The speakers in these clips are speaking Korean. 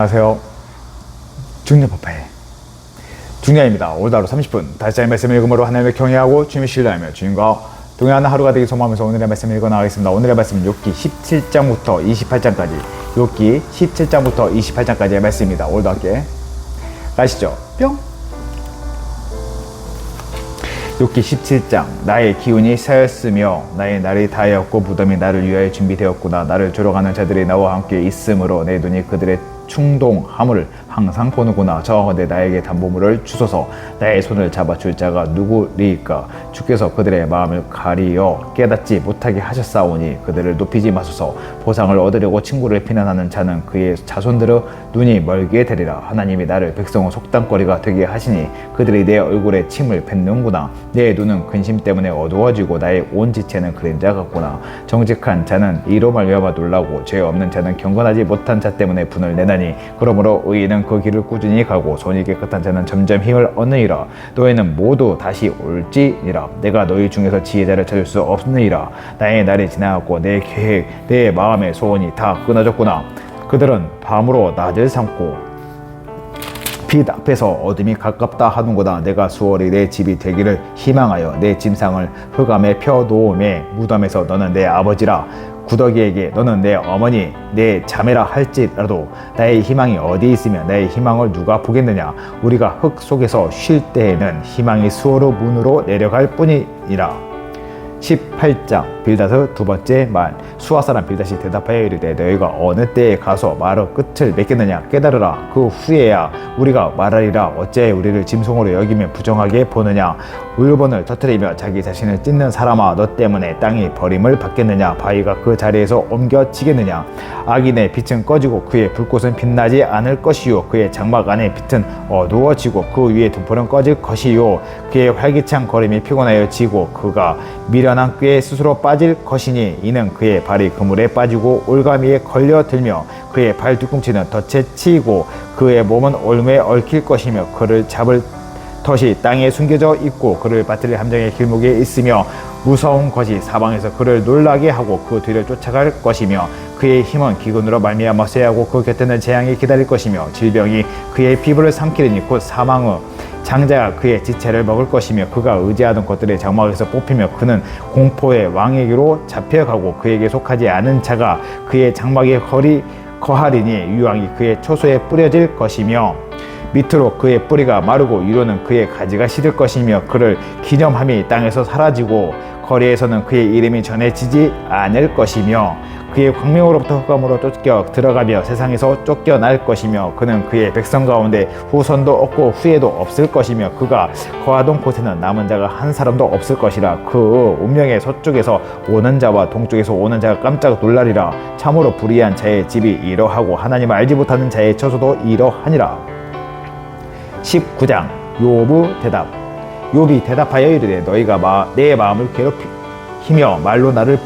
안녕하세요. 중년파파의 중년입니다. 오늘도 하루 30분 다시 한번 말씀을 읽음으로 하나님을 경외하고 주님을 신뢰하며 주님과 동행하는 하루가 되길 소망하면서 오늘의 말씀을 읽어나가겠습니다. 오늘의 말씀은 욥기 17장부터 28장까지 욥기 17장부터 28장까지의 말씀입니다. 오늘도 함께 가시죠. 뿅! 욥기 17장. 나의 기운이 쌓였으며 나의 날이 다하였고 무덤이 나를 위하여 준비되었구나. 나를 조롱하는 자들이 나와 함께 있으므로 내 눈이 그들의 충동함을 항상 보는구나. 저하건대 나에게 담보물을 주소서. 나의 손을 잡아줄 자가 누구리까? 주께서 그들의 마음을 가리어 깨닫지 못하게 하셨사오니 그들을 높이지 마소서. 보상을 얻으려고 친구를 비난하는 자는 그의 자손들의 눈이 멀게 되리라. 하나님이 나를 백성의 속담거리가 되게 하시니 그들이 내 얼굴에 침을 뱉는구나. 내 눈은 근심 때문에 어두워지고 나의 온 지체는 그림자 같구나. 정직한 자는 이로 말미암아 놀라고 죄 없는 자는 경건하지 못한 자 때문에 분을 내나니 그러므로 의인은 그 길을 꾸준히 가고 손이 깨끗한 자는 점점 힘을 얻느니라. 너희는 모두 다시 올지니라. 내가 너희 중에서 지혜자를 찾을 수 없느니라. 나의 날이 지나갔고 내 계획 내 마음의 소원이 다 끊어졌구나. 그들은 밤으로 낮을 삼고 빛 앞에서 어둠이 가깝다 하는구나. 내가 수월이 내 집이 되기를 희망하여 내 짐상을 흑암에 펴놓음에 무덤에서 너는 내 아버지라 구더기에게 너는 내 어머니 내 자매라 할지라도 나의 희망이 어디 있으며 나의 희망을 누가 보겠느냐. 우리가 흙 속에서 쉴 때에는 희망이 수월의 문으로 내려갈 뿐이니라. 18장 빌닷의 두 번째 말. 수아사람 빌닷이 대답하여 이르되 너희가 어느 때에 가서 말의 끝을 맺겠느냐. 깨달으라. 그 후에야 우리가 말하리라. 어찌하여 우리를 짐승으로 여기며 부정하게 보느냐. 울본을 터뜨리며 자기 자신을 찢는 사람아 너 때문에 땅이 버림을 받겠느냐. 바위가 그 자리에서 옮겨지겠느냐. 악인의 빛은 꺼지고 그의 불꽃은 빛나지 않을 것이요 그의 장막 안의 빛은 어두워지고 그 위에 등불은 꺼질 것이요 그의 활기찬 걸음이 피곤하여 지고 그가 미련한 꾀에 스스로 빠질 것이니 이는 그의 발이 그물에 빠지고 올가미에 걸려들며 그의 발 뒤꿈치는 덫에 치이고 그의 몸은 올무에 얽힐 것이며 그를 잡을 덫이 땅에 숨겨져 있고 그를 빠뜨릴 함정의 길목에 있으며 무서운 것이 사방에서 그를 놀라게 하고 그 뒤를 쫓아갈 것이며 그의 힘은 기근으로 말미암아 쇠하고 그 곁에는 재앙이 기다릴 것이며 질병이 그의 피부를 삼키리니 곧 사망의 장자가 그의 지체를 먹을 것이며 그가 의지하던 것들의 장막에서 뽑히며 그는 공포의 왕에게로 잡혀가고 그에게 속하지 않은 자가 그의 장막에 거하리니 유황이 그의 초소에 뿌려질 것이며 밑으로 그의 뿌리가 마르고 위로는 그의 가지가 시들 것이며 그를 기념함이 땅에서 사라지고 거리에서는 그의 이름이 전해지지 않을 것이며 그의 광명으로부터 흑암으로 쫓겨 들어가며 세상에서 쫓겨날 것이며 그는 그의 백성 가운데 후손도 없고 후예도 없을 것이며 그가 거하던 곳에는 남은 자가 한 사람도 없을 것이라. 그 운명의 서쪽에서 오는 자와 동쪽에서 오는 자가 깜짝 놀라리라. 참으로 불의한 자의 집이 이러하고 하나님을 알지 못하는 자의 처소도 이러하니라. 19장 욥의 대답. 욥이 대답하여 이르되 너희가 내 마음을 괴롭히며 말로 나를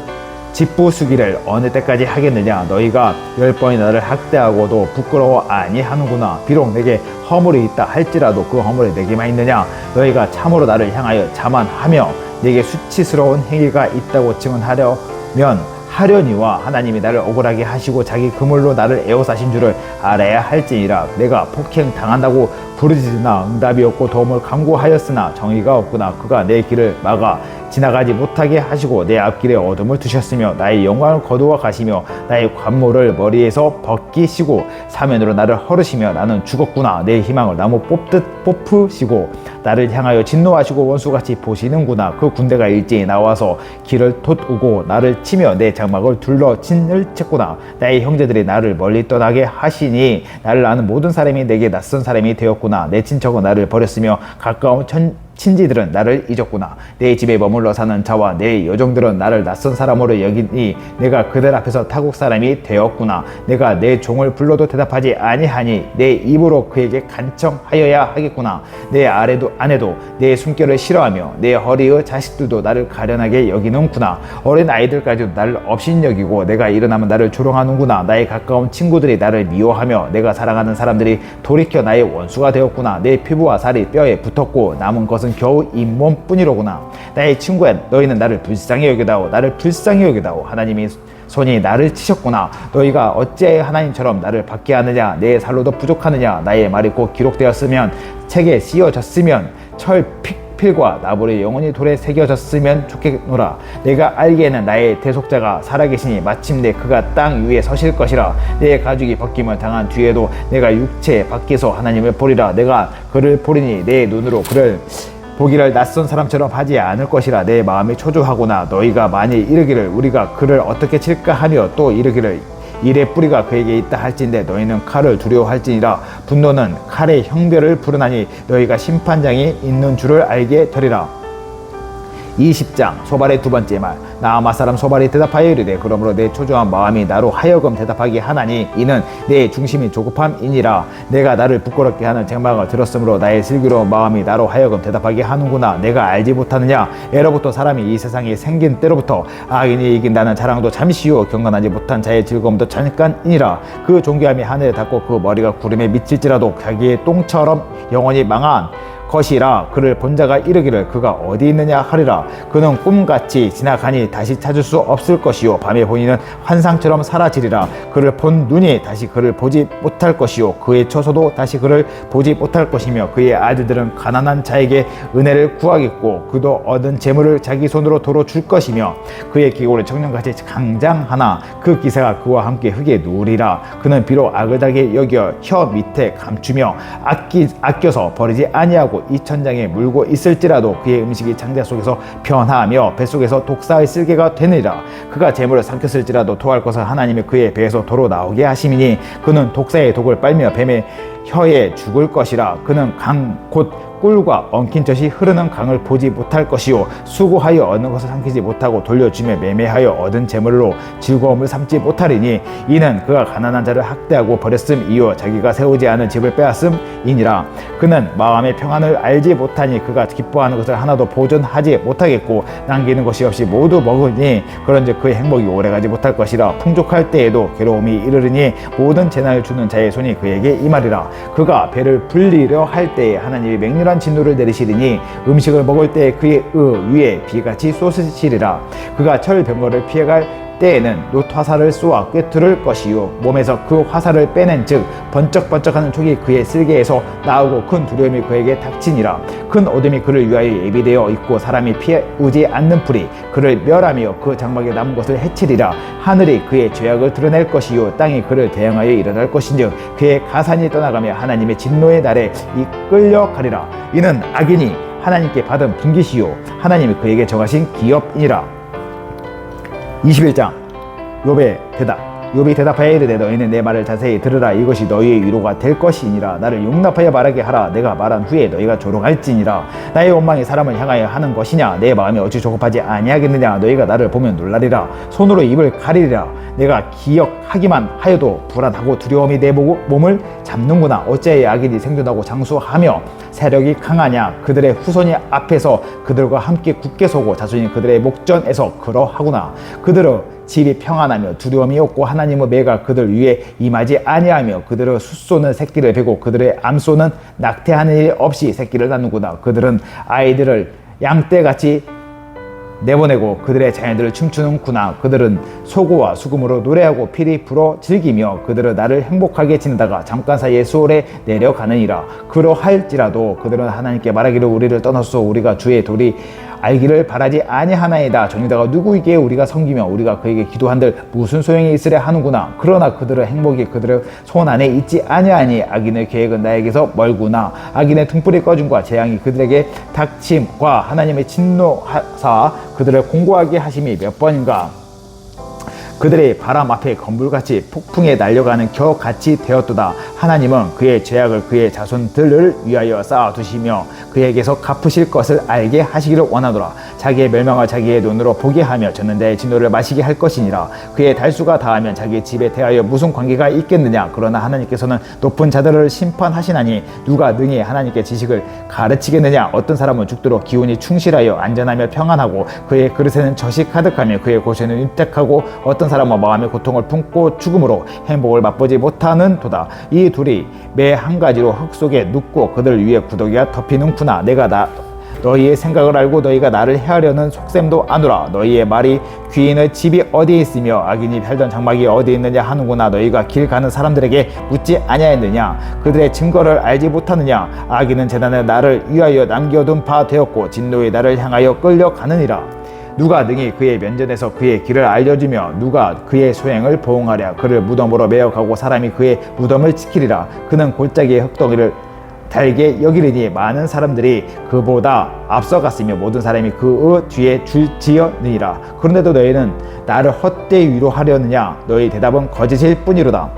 짓부수기를 어느 때까지 하겠느냐. 너희가 10번이 나를 학대하고도 부끄러워 아니하는구나. 비록 내게 허물이 있다 할지라도 그 허물이 내게만 있느냐. 너희가 참으로 나를 향하여 자만하며 내게 수치스러운 행위가 있다고 증언하려면 하려니와 하나님이 나를 억울하게 하시고 자기 그물로 나를 에워싸신 줄을 알아야 할지니라. 내가 폭행 당한다고 부르짖으나 응답이 없고 도움을 간구하였으나 정의가 없구나. 그가 내 길을 막아 지나가지 못하게 하시고 내 앞길에 어둠을 두셨으며 나의 영광을 거두어 가시며 나의 관모를 머리에서 벗기시고 사면으로 나를 헐으시며 나는 죽었구나. 내 희망을 나무 뽑듯 뽑으시고 나를 향하여 진노하시고 원수같이 보시는구나. 그 군대가 일제히 나와서 길을 돋우고 나를 치며 내 장막을 둘러 진을 쳤구나. 나의 형제들이 나를 멀리 떠나게 하시니 나를 아는 모든 사람이 내게 낯선 사람이 되었구나. 내 친척은 나를 버렸으며 가까운 친지들은 나를 잊었구나. 내 집에 머물러 사는 자와 내 여종들은 나를 낯선 사람으로 여기니 내가 그들 앞에서 타국 사람이 되었구나. 내가 내 종을 불러도 대답하지 아니하니 내 입으로 그에게 간청하여야 하겠구나. 내 아내도 내 숨결을 싫어하며 내 허리의 자식들도 나를 가련하게 여기는구나. 어린 아이들까지도 나를 업신여기고 내가 일어나면 나를 조롱하는구나. 나의 가까운 친구들이 나를 미워하며 내가 사랑하는 사람들이 돌이켜 나의 원수가 되었구나. 내 피부와 살이 뼈에 붙었고 남은 것은 겨우 잇몸뿐이로구나. 나의 친구야 너희는 나를 불쌍히 여기다오. 나를 불쌍히 여기다오. 하나님이 손이 나를 치셨구나. 너희가 어찌하여 하나님처럼 나를 받게 하느냐. 내 살로도 부족하느냐. 나의 말이 곧 기록되었으면 책에 씌어졌으면 철 필과 나무의 영혼이 돌에 새겨졌으면 좋겠노라. 내가 알기에는 나의 대속자가 살아계시니 마침내 그가 땅 위에 서실 것이라. 내 가죽이 벗김을 당한 뒤에도 내가 육체 밖에서 하나님을 보리라. 내가 그를 보리니 내 눈으로 그를 보기를 낯선 사람처럼 하지 않을 것이라. 내 마음이 초조하구나. 너희가 만일 이르기를 우리가 그를 어떻게 칠까 하며 또 이르기를 일의 뿌리가 그에게 있다 할진대 너희는 칼을 두려워할지니라. 분노는 칼의 형별을 부르나니 너희가 심판장이 있는 줄을 알게 되리라. 20장 소발의 두 번째 말. 나아마 사람 소발이 대답하여 이르되 그러므로 내 초조한 마음이 나로 하여금 대답하게 하나니 이는 내 중심이 조급함이니라. 내가 나를 부끄럽게 하는 책망을 들었으므로 나의 슬기로운 마음이 나로 하여금 대답하게 하는구나. 내가 알지 못하느냐. 애로부터 사람이 이 세상에 생긴 때로부터 악인이 이긴다는 자랑도 잠시요 경건하지 못한 자의 즐거움도 잠깐이니라. 그 존귀함이 하늘에 닿고 그 머리가 구름에 미칠지라도 자기의 똥처럼 영원히 망한 것이라. 그를 본 자가 이르기를 그가 어디 있느냐 하리라. 그는 꿈같이 지나가니 다시 찾을 수 없을 것이요 밤에 보이는 환상처럼 사라지리라. 그를 본 눈이 다시 그를 보지 못할 것이요 그의 처소도 다시 그를 보지 못할 것이며 그의 아들들은 가난한 자에게 은혜를 구하겠고 그도 얻은 재물을 자기 손으로 도로 줄 것이며 그의 기골은 청년같이 강장하나 그 기세가 그와 함께 흙에 누우리라. 그는 비록 악을 달게 여겨 혀 밑에 감추며 아껴서 버리지 아니하고 이 천장에 물고 있을지라도 그의 음식이 장자 속에서 변하며 뱃속에서 독사의 쓸개가 되느니라. 그가 재물을 삼켰을지라도 토할 것을 하나님이 그의 배에서 도로 나오게 하심이니 그는 독사의 독을 빨며 뱀의 혀에 죽을 것이라. 그는 곧 꿀과 엉킨 젖이 흐르는 강을 보지 못할 것이요 수고하여 얻는 것을 삼키지 못하고 돌려주며 매매하여 얻은 재물로 즐거움을 삼지 못하리니 이는 그가 가난한 자를 학대하고 버렸음이요 자기가 세우지 않은 집을 빼앗음이니라. 그는 마음의 평안을 알지 못하니 그가 기뻐하는 것을 하나도 보존하지 못하겠고 남기는 것이 없이 모두 먹으니 그런즉 그의 행복이 오래가지 못할 것이라. 풍족할 때에도 괴로움이 이르르니 모든 재난을 주는 자의 손이 그에게 임하리라. 그가 배를 불리려 할 때에 하나님이 맹렬한 진노를 내리시리니 음식을 먹을 때 그의 위에 비같이 쏟으시리라. 그가 철 병거를 피해갈 때에는 놋 화살을 쏘아 꿰뚫을 것이요 몸에서 그 화살을 빼낸 즉 번쩍번쩍하는 촉이 그의 쓸개에서 나오고 큰 두려움이 그에게 닥치니라. 큰 어둠이 그를 위하여 예비되어 있고 사람이 피우지 않는 불이 그를 멸하며 그 장막에 남은 것을 해치리라. 하늘이 그의 죄악을 드러낼 것이요 땅이 그를 대항하여 일어날 것인즉 그의 가산이 떠나가며 하나님의 진노의 날에 이끌려 가리라. 이는 악인이 하나님께 받은 분깃이요 하나님이 그에게 정하신 기업이니라. 21장 욥의 대답. 욥이 대답하여 이르되 너희는 내 말을 자세히 들으라. 이것이 너희의 위로가 될 것이니라. 나를 용납하여 말하게 하라. 내가 말한 후에 너희가 조롱할지니라. 나의 원망이 사람을 향하여 하는 것이냐. 내 마음이 어찌 조급하지 아니하겠느냐. 너희가 나를 보면 놀라리라. 손으로 입을 가리리라. 내가 기억하기만 하여도 불안하고 두려움이 내 몸을 잡는구나. 어찌하여 악인이 생존하고 장수하며 세력이 강하냐. 그들의 후손이 앞에서 그들과 함께 굳게 서고 자손이 그들의 목전에서 그러하구나. 그들은 집이 평안하며 두려움이 없고 하나님의 매가 그들 위에 임하지 아니하며 그들의 숫소는 새끼를 베고 그들의 암소는 낙태하는 일 없이 새끼를 낳는구나. 그들은 아이들을 양떼같이 내보내고 그들의 자녀들을 춤추는구나. 그들은 소고와 수금으로 노래하고 피리 불어 즐기며 그들은 나를 행복하게 지내다가 잠깐 사이에 수월에 내려가느니라. 그러할지라도 그들은 하나님께 말하기를 우리를 떠났소. 우리가 주의 도리 알기를 바라지 아니하나이다. 정유다가 누구에게 우리가 섬기며 우리가 그에게 기도한들 무슨 소용이 있으랴 하는구나. 그러나 그들의 행복이 그들의 손 안에 있지 아니하니 악인의 계획은 나에게서 멀구나. 악인의 등불이 꺼짐과 재앙이 그들에게 닥침과 하나님의 진노하사 그들을 공고하게 하심이 몇 번인가. 그들의 바람 앞에 건불같이 폭풍에 날려가는 겨같이 되었도다. 하나님은 그의 죄악을 그의 자손들을 위하여 쌓아두시며 그에게서 갚으실 것을 알게 하시기를 원하노라. 자기의 멸망을 자기의 눈으로 보게 하며 젖는 자의 진노를 마시게 할 것이니라. 그의 달수가 다하면 자기의 집에 대하여 무슨 관계가 있겠느냐. 그러나 하나님께서는 높은 자들을 심판하시나니 누가 능히 하나님께 지식을 가르치겠느냐. 어떤 사람은 죽도록 기운이 충실하여 안전하며 평안하고 그의 그릇에는 젖이 가득하며 그의 고시에는 윤택하고 어떤 사람은 마음의 고통을 품고 죽음으로 행복을 맛보지 못하는 도다. 이 둘이 매 한 가지로 흙 속에 눕고 그들 위에 구더기가 덮이는구나. 내가 너희의 생각을 알고 너희가 나를 해하려는 속셈도 아노라. 너희의 말이 귀인의 집이 어디에 있으며 악인이 팔던 장막이 어디에 있느냐 하는구나. 너희가 길 가는 사람들에게 묻지 아니하였느냐? 그들의 증거를 알지 못하느냐? 악인은 재단에 나를 위하여 남겨둔 바 되었고 진노의 나를 향하여 끌려가느니라. 누가 능히 그의 면전에서 그의 길을 알려주며 누가 그의 소행을 보응하랴? 그를 무덤으로 매역하고 사람이 그의 무덤을 지키리라. 그는 골짜기의 흙덩이를 달게 여기리니 많은 사람들이 그보다 앞서갔으며 모든 사람이 그의 뒤에 줄지어니라. 그런데도 너희는 나를 헛되이 위로하려느냐? 너희 대답은 거짓일 뿐이니라.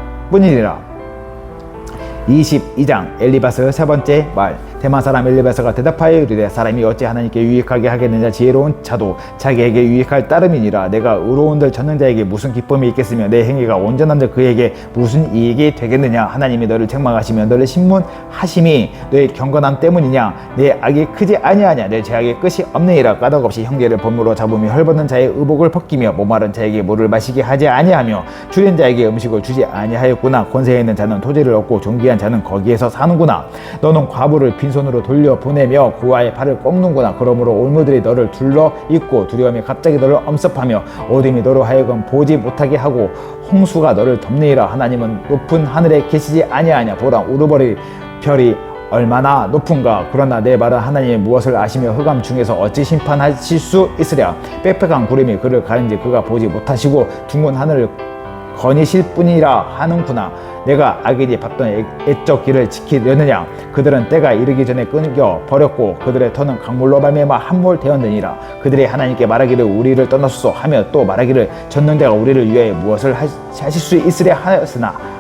22장 엘리바스 세 번째 말. 대만 사람 엘리바스가 대답하여 이르되 사람이 어찌 하나님께 유익하게 하겠느냐? 지혜로운 자도 자기에게 유익할 따름이니라. 내가 의로운들 젖는 자에게 무슨 기쁨이 있겠으며 내 행위가 온전한들 그에게 무슨 이익이 되겠느냐? 하나님이 너를 책망하시며 너를 신문하심이 너의 경건함 때문이냐? 내 악이 크지 아니하냐? 내 죄악의 끝이 없느니라. 까닭없이 형제를 범으로 잡으며 헐벗는 자의 의복을 벗기며 목마른 자에게 물을 마시게 하지 아니하며 줄인 자에게 음식을 주지 아니하였구나. 권세에 있는 자는 토지를 얻고 존귀한 자는 거기에서 사는구나. 너는 과부를 빈손으로 돌려보내며 고아의 발을 꺾는구나. 그러므로 올무들이 너를 둘러 잇고 두려움이 갑자기 너를 엄습하며 어둠이 너로 하여금 보지 못하게 하고 홍수가 너를 덮느니라. 하나님은 높은 하늘에 계시지 아니하냐? 보라, 우르버리 별이 얼마나 높은가. 그러나 내 말은 하나님이 무엇을 아시며 흑암 중에서 어찌 심판하실 수 있으랴? 빽빽한 구름이 그를 가린지 그가 보지 못하시고 둥근 하늘을 거니실 뿐이라 하는구나. 내가 악인이 밟던 애적 길을 지키려느냐? 그들은 때가 이르기 전에 끊겨 버렸고 그들의 터는 강물로 말미암아 함몰 되었느니라. 그들이 하나님께 말하기를 우리를 떠나소서 하며 또 말하기를 전능자가 우리를 위하여 무엇을 하실 수 있으랴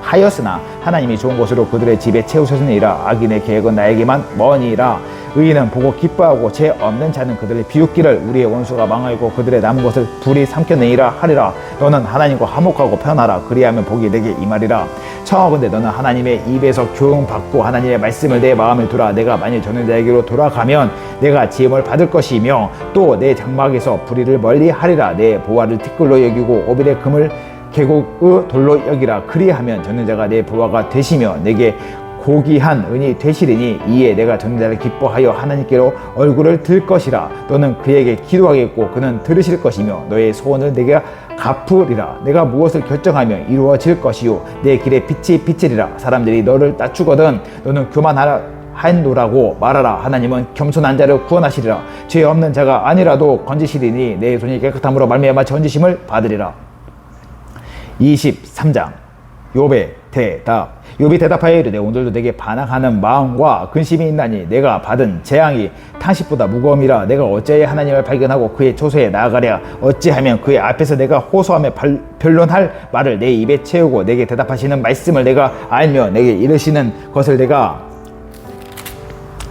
하였으나 하나님이 좋은 것으로 그들의 집에 채우셨으니라. 악인의 계획은 나에게만 머니라. 의인은 보고 기뻐하고 죄 없는 자는 그들을 비웃기를 우리의 원수가 망하고 그들의 남은 것을 불이 삼켜내니라 하리라. 너는 하나님과 화목하고 편하라. 그리하면 복이 내게 임하리라. 청하건대 너는 하나님의 입에서 교훈받고 하나님의 말씀을 내 마음에 두라. 내가 만일 전능자에게로 돌아가면 내가 지음을 받을 것이며 또 내 장막에서 불의를 멀리 하리라. 내 보화를 티끌로 여기고 오빌의 금을 계곡의 돌로 여기라. 그리하면 전능자가 내 보화가 되시며 내게 고귀한 은이 되시리니 이에 내가 전능자를 기뻐하여 하나님께로 얼굴을 들 것이라. 너는 그에게 기도하겠고 그는 들으실 것이며 너의 소원을 내게 갚으리라. 내가 무엇을 결정하면 이루어질 것이요 내 길에 빛이 비치리라. 사람들이 너를 낮추거든 너는 교만하라 하노라고 말하라. 하나님은 겸손한 자를 구원하시리라. 죄 없는 자가 아니라도 건지시리니 내 손이 깨끗함으로 말미암아 건지심을 받으리라. 23장 욥의 대답. 욥이 대답하여 이르되 오늘도 내게 반항하는 마음과 근심이 있나니 내가 받은 재앙이 탄식보다 무거움이라. 내가 어찌하여 하나님을 발견하고 그의 초소에 나아가랴? 어찌하면 그의 앞에서 내가 호소하며 변론할 말을 내 입에 채우고 내게 대답하시는 말씀을 내가 알며 내게 이르시는 것을 내가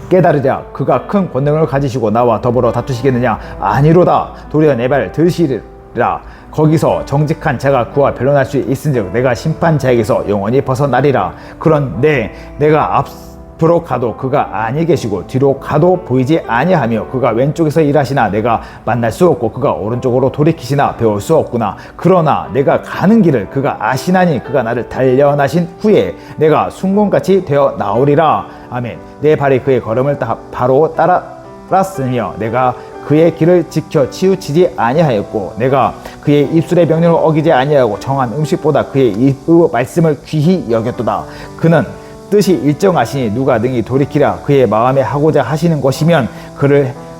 깨달으랴? 그가 큰 권능을 가지시고 나와 더불어 다투시겠느냐? 아니로다. 도리어 내 발 드시리라. 거기서 정직한 자가 그와 변론할 수 있은즉 내가 심판자에게서 영원히 벗어나리라. 그런데 내가 앞으로 가도 그가 아니 계시고 뒤로 가도 보이지 아니하며 그가 왼쪽에서 일하시나 내가 만날 수 없고 그가 오른쪽으로 돌이키시나 배울 수 없구나. 그러나 내가 가는 길을 그가 아시나니 그가 나를 단련하신 후에 내가 순금같이 되어 나오리라. 아멘. 내 발이 그의 걸음을 바로 따랐으며 내가 그의 길을 지켜 치우치지 아니하였고 내가 그의 입술의 명령을 어기지 아니하고 정한 음식보다 그의 입의 말씀을 귀히 여겼도다. 그는 뜻이 일정하시니 누가 능히 돌이키랴? 그의 마음에 하고자 하시는 것이면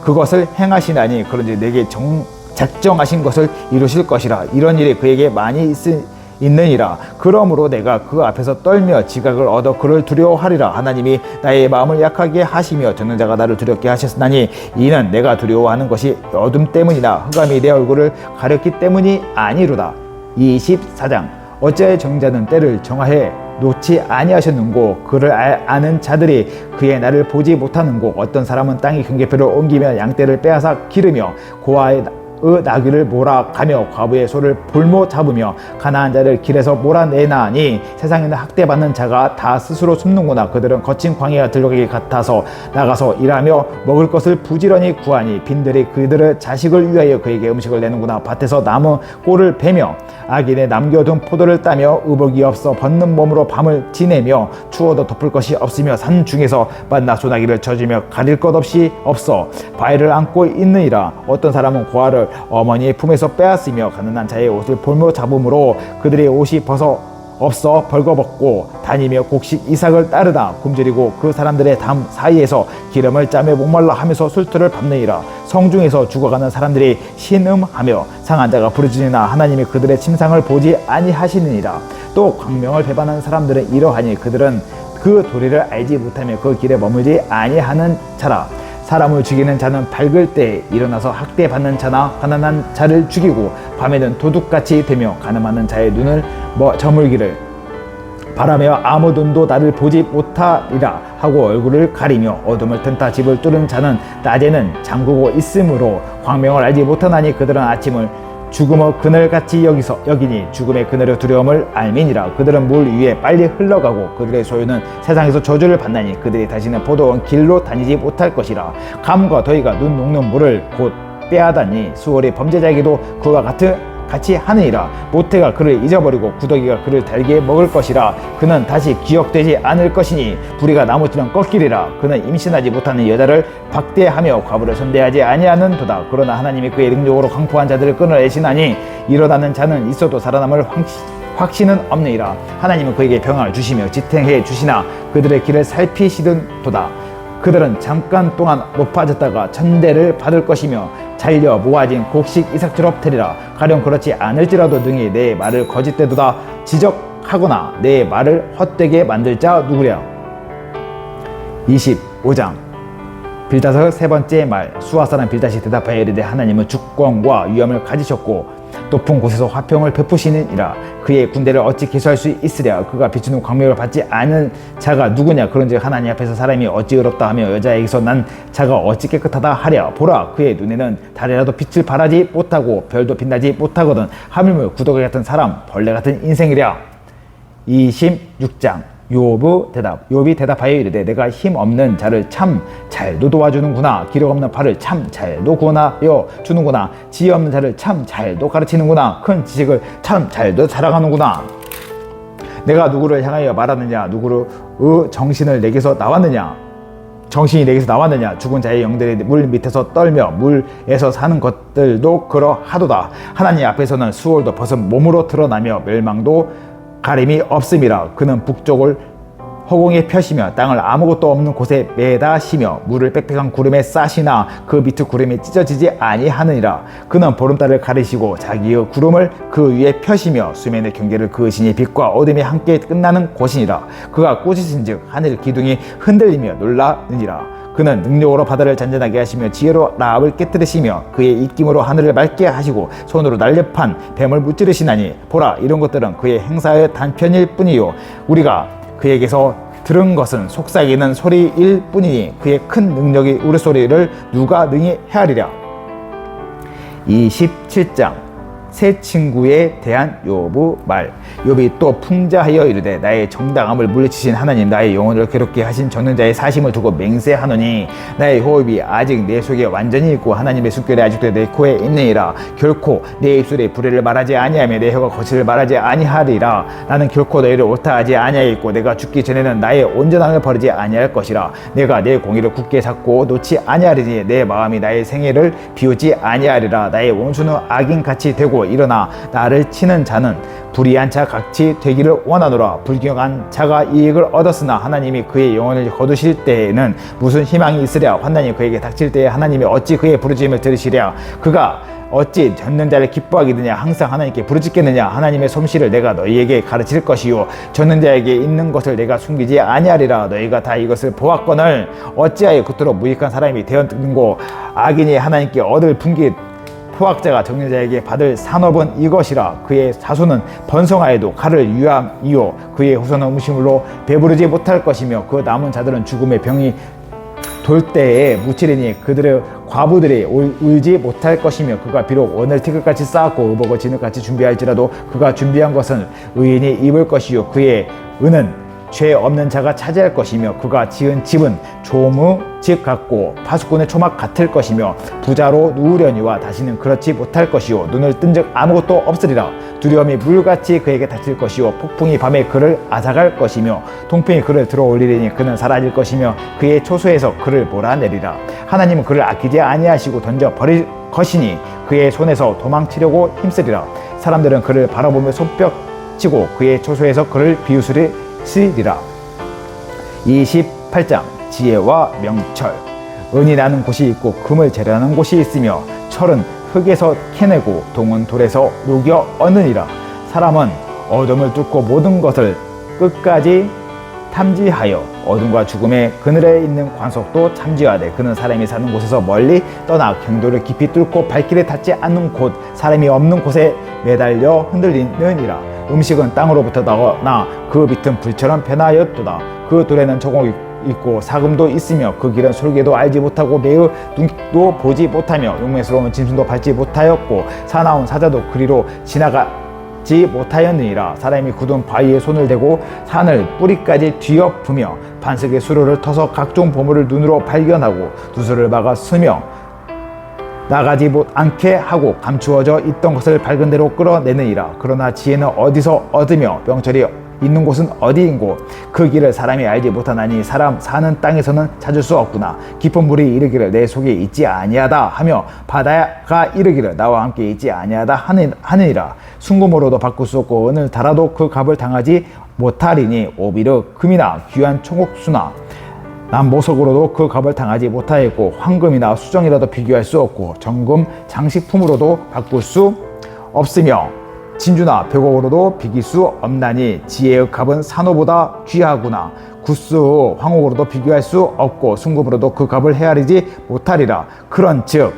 그것을 행하시나니 그런지 내게 작정하신 것을 이루실 것이라. 이런 일이 그에게 많이 있느니라. 그러므로 내가 그 앞에서 떨며 지각을 얻어 그를 두려워하리라. 하나님이 나의 마음을 약하게 하시며 전능자가 나를 두렵게 하셨으나니 이는 내가 두려워하는 것이 어둠 때문이라. 흑암이 내 얼굴을 가렸기 때문이 아니로다. 24장 어찌하여 정자는 때를 정하해 놓지 아니하셨는고 그를 아는 자들이 그의 날을 보지 못하는고 어떤 사람은 땅의 경계표를 옮기며 양떼를 빼앗아 기르며 고아의 나귀를 몰아가며 과부의 소를 볼모 잡으며 가난한 자를 길에서 몰아내나니 세상에는 학대받는 자가 다 스스로 숨는구나. 그들은 거친 광야가 들어가기 같아서 나가서 일하며 먹을 것을 부지런히 구하니 빈들이 그들의 자식을 위하여 그에게 음식을 내는구나. 밭에서 나무 꼴을 베며 악인의 남겨둔 포도를 따며 의복이 없어 벗는 몸으로 밤을 지내며 추워도 덮을 것이 없으며 산 중에서 만나 소나기를 젖으며 가릴 것 없이 없어 바위를 안고 있느니라. 어떤 사람은 고아를 어머니의 품에서 빼앗으며 가난한 자의 옷을 볼모 잡음으로 그들의 옷이 없어 벌거벗고 다니며 곡식 이삭을 따르다 굶주리고 그 사람들의 담 사이에서 기름을 짜며 목말라 하면서 술투를 밟느니라. 성중에서 죽어가는 사람들이 신음하며 상한 자가 부르짖으나 하나님이 그들의 침상을 보지 아니하시느니라. 또 광명을 배반하는 사람들은 이러하니 그들은 그 도리를 알지 못하며 그 길에 머물지 아니하는 자라. 사람을 죽이는 자는 밝을 때에 일어나서 학대받는 자나 가난한 자를 죽이고 밤에는 도둑같이 되며 가늠하는 자의 눈을 저물기를 바라며 아무 눈도 나를 보지 못하리라 하고 얼굴을 가리며 어둠을 튼타 집을 뚫은 자는 낮에는 잠그고 있으므로 광명을 알지 못하나니 그들은 아침을 죽음의 그늘같이 여기니 죽음의 그늘의 두려움을 알미니라. 그들은 물 위에 빨리 흘러가고 그들의 소유는 세상에서 저주를 받나니 그들이 다시는 포도원 길로 다니지 못할 것이라. 감과 더위가 눈 녹는 물을 곧 빼앗다니 수월이 범죄자에게도 그와 같이 하느니라. 모태가 그를 잊어버리고 구더기가 그를 달게 먹을 것이라. 그는 다시 기억되지 않을 것이니 부리가 나무처럼 꺾이리라. 그는 임신하지 못하는 여자를 박대하며 과부를 선대하지 아니하는 도다. 그러나 하나님이 그의 능력으로 강포한 자들을 끊어내시나니 일어나는 자는 있어도 살아남을 확신은 없느니라. 하나님은 그에게 평안을 주시며 지탱해 주시나 그들의 길을 살피시던 도다. 그들은 잠깐 동안 높아졌다가 천대를 받을 것이며 잘려 모아진 곡식 이삭처럼 되리라. 가령 그렇지 않을지라도 능히 내 말을 거짓되도다 지적하거나 내 말을 헛되게 만들 자 누구랴. 25장 빌닷의 세 번째 말. 수아 사람 빌닷이 대답하여 이르되 하나님은 주권과 위엄을 가지셨고 높은 곳에서 화평을 베푸시느니라. 그의 군대를 어찌 기수할 수 있으랴. 그가 비추는 광명을 받지 않은 자가 누구냐. 그런즉 하나님 앞에서 사람이 어찌 의롭다 하며 여자에게서 난 자가 어찌 깨끗하다 하랴. 보라, 그의 눈에는 달이라도 빛을 발하지 못하고 별도 빛나지 못하거든. 하물며 구더기 같은 사람, 벌레 같은 인생이랴. 26장 욥이 대답하여 이르되 내가 힘 없는 자를 참 잘도 도와주는구나. 기력 없는 팔을 참 잘도 구원하여 주는구나. 지혜 없는 자를 참 잘도 가르치는구나. 큰 지식을 참 잘도 자랑하는구나. 내가 누구를 향하여 말하느냐. 누구의 정신을 내게서 나왔느냐. 정신이 내게서 나왔느냐. 죽은 자의 영들이 물 밑에서 떨며 물에서 사는 것들도 그러하도다. 하나님 앞에서는 수월도 벗은 몸으로 드러나며 멸망도 가림이 없음이라. 그는 북쪽을 허공에 펴시며 땅을 아무것도 없는 곳에 매다시며 물을 빽빽한 구름에 싸시나 그 밑의 구름이 찢어지지 아니하느니라. 그는 보름달을 가리시고 자기의 구름을 그 위에 펴시며 수면의 경계를 그으시니 빛과 어둠이 함께 끝나는 곳이니라. 그가 꾸짖은즉 하늘 기둥이 흔들리며 놀라느니라. 그는 능력으로 바다를 잔잔하게 하시며 지혜로 라합을 깨뜨리시며 그의 입김으로 하늘을 맑게 하시고 손으로 날렵한 뱀을 무찌르시나니 보라, 이런 것들은 그의 행사의 단편일 뿐이요 우리가 그에게서 들은 것은 속삭이는 소리일 뿐이니 그의 큰 능력이 우리소리를 누가 능히 헤아리랴. 27장 새 친구에 대한 욥의 말. 욥이 또 풍자하여 이르되 나의 정당함을 물리치신 하나님, 나의 영혼을 괴롭게 하신 전능자의 사심을 두고 맹세하노니 나의 호흡이 아직 내 속에 완전히 있고 하나님의 숨결이 아직도 내 코에 있느니라. 결코 내 입술에 불의를 말하지 아니하며 내 혀가 거짓을 말하지 아니하리라. 나는 결코 너희를 옳다 하지 아니하였고 내가 죽기 전에는 나의 온전함을 버리지 아니할 것이라. 내가 내 공의를 굳게 잡고 놓지 아니하리니 내 마음이 나의 생애를 비우지 아니하리라. 나의 원수는 악인같이 되고 일어나 나를 치는 자는 불의한 자 같이 되기를 원하노라. 불경한 자가 이익을 얻었으나 하나님이 그의 영혼을 거두실 때에는 무슨 희망이 있으랴. 환난이 그에게 닥칠 때에 하나님이 어찌 그의 부르짖음을 들으시랴. 그가 어찌 젖는 자를 기뻐하겠느냐. 항상 하나님께 부르짖겠느냐. 하나님의 솜씨를 내가 너희에게 가르칠 것이요 젖는 자에게 있는 것을 내가 숨기지 아니하리라. 너희가 다 이것을 보았거늘 어찌하여 그토록 무익한 사람이 되었는고. 악인이 하나님께 얻을 분깃 포악자가 정죄자에게 받을 산업은 이것이라. 그의 자손은 번성하여도 칼을 유함이요 그의 후손은 음식물로 배부르지 못할 것이며 그 남은 자들은 죽음의 병이 돌 때에 묻히리니 그들의 과부들이 울지 못할 것이며 그가 비록 원을 티끌같이 쌓았고 의복을 진흙같이 준비할지라도 그가 준비한 것은 의인이 입을 것이요 그의 은은 죄 없는 자가 차지할 것이며 그가 지은 집은 조무 집 같고 파수꾼의 초막 같을 것이며 부자로 누우려니와 다시는 그렇지 못할 것이요 눈을 뜬즉 아무것도 없으리라. 두려움이 물같이 그에게 닥칠 것이요 폭풍이 밤에 그를 앗아갈 것이며 동풍이 그를 들어올리리니 그는 사라질 것이며 그의 초소에서 그를 몰아내리라. 하나님은 그를 아끼지 아니하시고 던져 버릴 것이니 그의 손에서 도망치려고 힘쓰리라. 사람들은 그를 바라보며 손뼉치고 그의 초소에서 그를 비웃으리라. 28장 지혜와 명철. 은이 나는 곳이 있고 금을 재련하는 곳이 있으며 철은 흙에서 캐내고 동은 돌에서 녹여 얻느니라. 사람은 어둠을 뚫고 모든 것을 끝까지 탐지하여 어둠과 죽음의 그늘에 있는 관속도 탐지하되 그는 사람이 사는 곳에서 멀리 떠나 경도를 깊이 뚫고 발길에 닿지 않는 곳 사람이 없는 곳에 매달려 흔들리느니라. 음식은 땅으로부터 나오나 그 밑은 불처럼 변하였도다. 그 돌에는 저공이 있고 사금도 있으며 그 길은 솔개도 알지 못하고 매우 눈도 보지 못하며 용맹스러운 짐승도 밟지 못하였고 사나운 사자도 그리로 지나가지 못하였느니라. 사람이 굳은 바위에 손을 대고 산을 뿌리까지 뒤엎으며 반석의 수로를 터서 각종 보물을 눈으로 발견하고 두수를 막아 스며 나가지 않게 하고 감추어져 있던 것을 밝은 대로 끌어내느니라. 그러나 지혜는 어디서 얻으며 명철이 있는 곳은 어디인고 그 길을 사람이 알지 못하나니 사람 사는 땅에서는 찾을 수 없구나. 깊은 물이 이르기를 내 속에 있지 아니하다 하며 바다가 이르기를 나와 함께 있지 아니하다 하느니라. 순금으로도 바꿀 수 없고 은을 달아도 그 값을 당하지 못하리니 오비르 금이나 귀한 총옥수나 남보석으로도 그 값을 당하지 못하였고 황금이나 수정이라도 비교할 수 없고 정금 장식품으로도 바꿀 수 없으며 진주나 벽옥으로도 비길 수 없나니 지혜의 값은 산호보다 귀하구나. 구스 황옥으로도 비교할 수 없고 순금으로도 그 값을 헤아리지 못하리라. 그런즉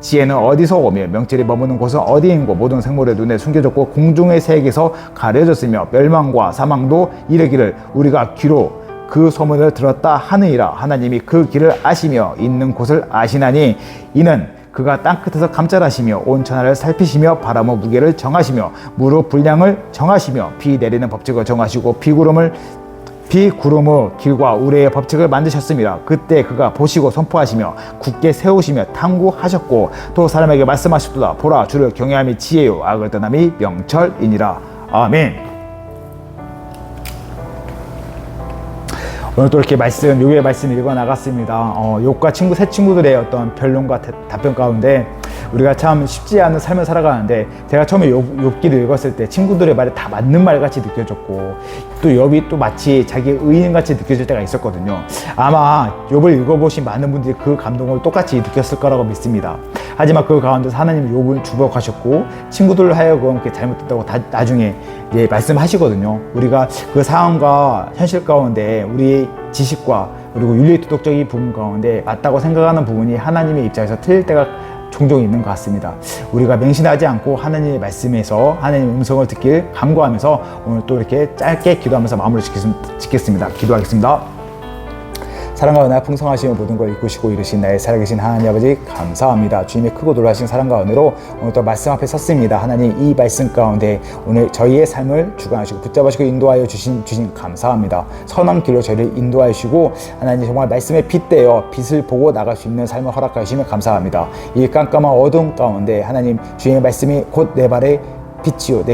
지혜는 어디서 오며 명철이 머무는 곳은 어디인고 모든 생물의 눈에 숨겨졌고 공중의 색에서 가려졌으며 멸망과 사망도 이르기를 우리가 귀로 그 소문을 들었다 하느니라. 하나님이 그 길을 아시며 있는 곳을 아시나니 이는 그가 땅끝에서 감찰하시며 온 천하를 살피시며 바람의 무게를 정하시며 무릎 분량을 정하시며 비 내리는 법칙을 정하시고 비구름의 길과 우레의 법칙을 만드셨습니다. 그때 그가 보시고 선포하시며 굳게 세우시며 탐구하셨고 또 사람에게 말씀하셨도다. 보라 주를 경외함이 지혜요 악을 떠남이 명철이니라. 아멘. 오늘 또 이렇게 요의 말씀 읽어 나갔습니다. 욥과 새 친구들의 어떤 변론과 답변 가운데 우리가 참 쉽지 않은 삶을 살아가는데 제가 처음에 욥기를 읽었을 때 친구들의 말이 다 맞는 말 같이 느껴졌고 또 욥이 또 마치 자기 의인 같이 느껴질 때가 있었거든요. 아마 욥을 읽어보신 많은 분들이 그 감동을 똑같이 느꼈을 거라고 믿습니다. 하지만 그 가운데서 하나님 욥을 주복하셨고 친구들 하여금 잘못됐다고 나중에 말씀하시거든요. 우리가 그 상황과 현실 가운데 우리의 지식과 그리고 윤리도덕적인 부분 가운데 맞다고 생각하는 부분이 하나님의 입장에서 틀릴 때가 종종 있는 것 같습니다. 우리가 맹신하지 않고 하나님의 말씀에서 하나님의 음성을 듣길 간구하면서 오늘 또 이렇게 짧게 기도하면서 마무리 짓겠습니다. 기도하겠습니다. 사랑과 은혜와 풍성하시는 모든 걸 이끄시고 이루신 나의 살아계신 하나님 아버지 감사합니다. 주님의 크고 놀라신 사랑과 은혜로 오늘 또 말씀 앞에 섰습니다. 하나님 이 말씀 가운데 오늘 저희의 삶을 주관하시고 붙잡으시고 인도하여 주신 감사합니다. 선한 길로 저희를 인도하여 주시고 하나님 정말 말씀에 빗대어 빛을 보고 나갈 수 있는 삶을 허락하여 주시면 감사합니다. 이 깜깜한 어두움 가운데 하나님 주님의 말씀이 곧 내 발의 빛이요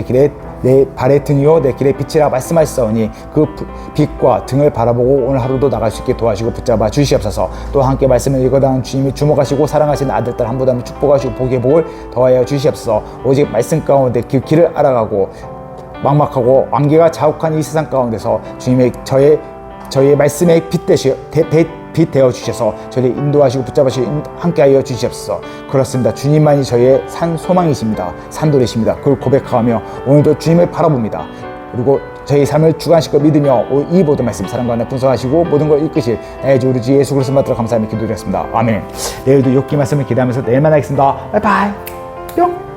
내 발의 등이요 내 길의 빛이라 말씀하셨사오니 그 빛과 등을 바라보고 오늘 하루도 나갈 수 있게 도와주시고 붙잡아 주시옵소서. 또 함께 말씀을 읽어다는 주님이 주목하시고 사랑하시는 아들 딸 한 분 한 분 축복하시고 복의 복을 더하여 주시옵소서. 오직 말씀 가운데 그 길을 알아가고 막막하고 안개가 자욱한 이 세상 가운데서 주님의 저희의 말씀에 빛 되어 주셔서 저희를 인도하시고 붙잡으시고 함께하여 주시옵소서. 그렇습니다. 주님만이 저희의 산 소망이십니다. 산돌이십니다. 그걸 고백하며 오늘도 주님을 바라봅니다. 그리고 저희 삶을 주관시켜 믿으며 이 모든 말씀 사랑과 은혜 분석하시고 모든 걸 이끄실 나의 주 우리 주 예수 그리스도 받들어 감사하며 기도드렸습니다. 아멘. 내일도 욥기 말씀을 기대하면서 내일 만나겠습니다. 바이바이. 뿅.